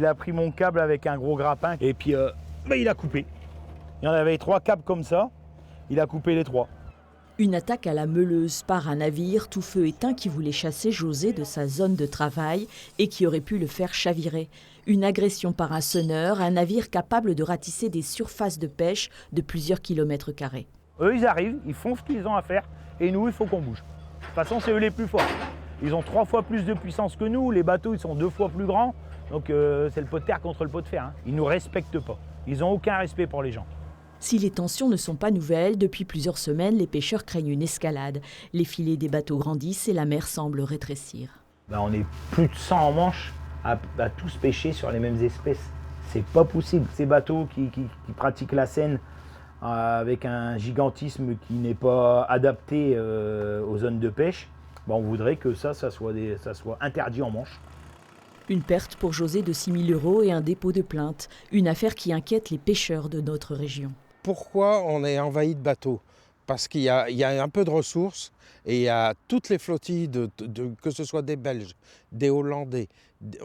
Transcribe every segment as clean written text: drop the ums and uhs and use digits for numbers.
Il a pris mon câble avec un gros grappin et puis il a coupé. Il y en avait 3 câbles comme ça, il a coupé les 3. Une attaque à la meuleuse par un navire tout feu éteint qui voulait chasser José de sa zone de travail et qui aurait pu le faire chavirer. Une agression par un sonneur, un navire capable de ratisser des surfaces de pêche de plusieurs kilomètres carrés. Eux, ils arrivent, ils font ce qu'ils ont à faire et nous, il faut qu'on bouge. De toute façon, c'est eux les plus forts. Ils ont 3 fois plus de puissance que nous, les bateaux, ils sont 2 fois plus grands. Donc c'est le pot de terre contre le pot de fer. Hein. Ils ne nous respectent pas. Ils n'ont aucun respect pour les gens. Si les tensions ne sont pas nouvelles, depuis plusieurs semaines, les pêcheurs craignent une escalade. Les filets des bateaux grandissent et la mer semble rétrécir. On est plus de 100 en manche à tous pêcher sur les mêmes espèces. C'est pas possible. Ces bateaux qui pratiquent la Seine avec un gigantisme qui n'est pas adapté aux zones de pêche, on voudrait que ça soit interdit en manche. Une perte pour José de 6 000 € et un dépôt de plainte. Une affaire qui inquiète les pêcheurs de notre région. Pourquoi on est envahi de bateaux? Parce qu'il y a un peu de ressources et il y a toutes les flottilles, que ce soit des Belges, des Hollandais,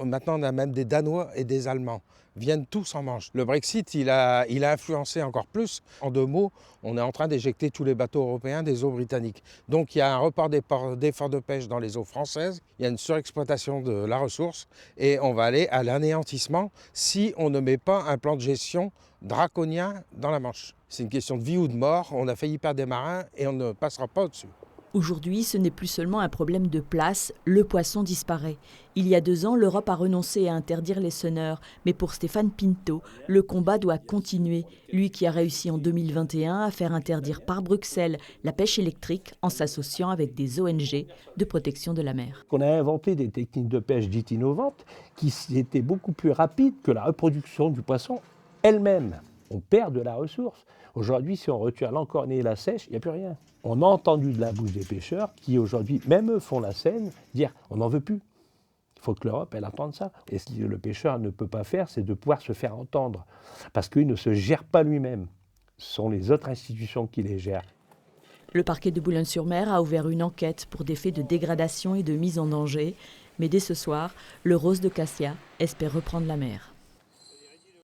maintenant on a même des Danois et des Allemands, viennent tous en Manche. Le Brexit, il a influencé encore plus. En 2 mots, on est en train d'éjecter tous les bateaux européens des eaux britanniques. Donc il y a un report d'efforts de pêche dans les eaux françaises, il y a une surexploitation de la ressource et on va aller à l'anéantissement si on ne met pas un plan de gestion draconien dans la Manche. C'est une question de vie ou de mort, on a failli perdre des marins et on ne passera pas au-dessus. Aujourd'hui, ce n'est plus seulement un problème de place, le poisson disparaît. Il y a 2 ans, l'Europe a renoncé à interdire les sonneurs. Mais pour Stéphane Pinto, le combat doit continuer. Lui qui a réussi en 2021 à faire interdire par Bruxelles la pêche électrique en s'associant avec des ONG de protection de la mer. On a inventé des techniques de pêche dites innovantes qui étaient beaucoup plus rapides que la reproduction du poisson elle-même. On perd de la ressource. Aujourd'hui, si on retire l'encorné et la sèche, il n'y a plus rien. On a entendu de la bouche des pêcheurs qui aujourd'hui, même eux, font la scène, dire on n'en veut plus. Il faut que l'Europe, elle entende ça. Et ce que le pêcheur ne peut pas faire, c'est de pouvoir se faire entendre. Parce qu'il ne se gère pas lui-même. Ce sont les autres institutions qui les gèrent. Le parquet de Boulogne-sur-Mer a ouvert une enquête pour des faits de dégradation et de mise en danger. Mais dès ce soir, le Rose de Cassia espère reprendre la mer.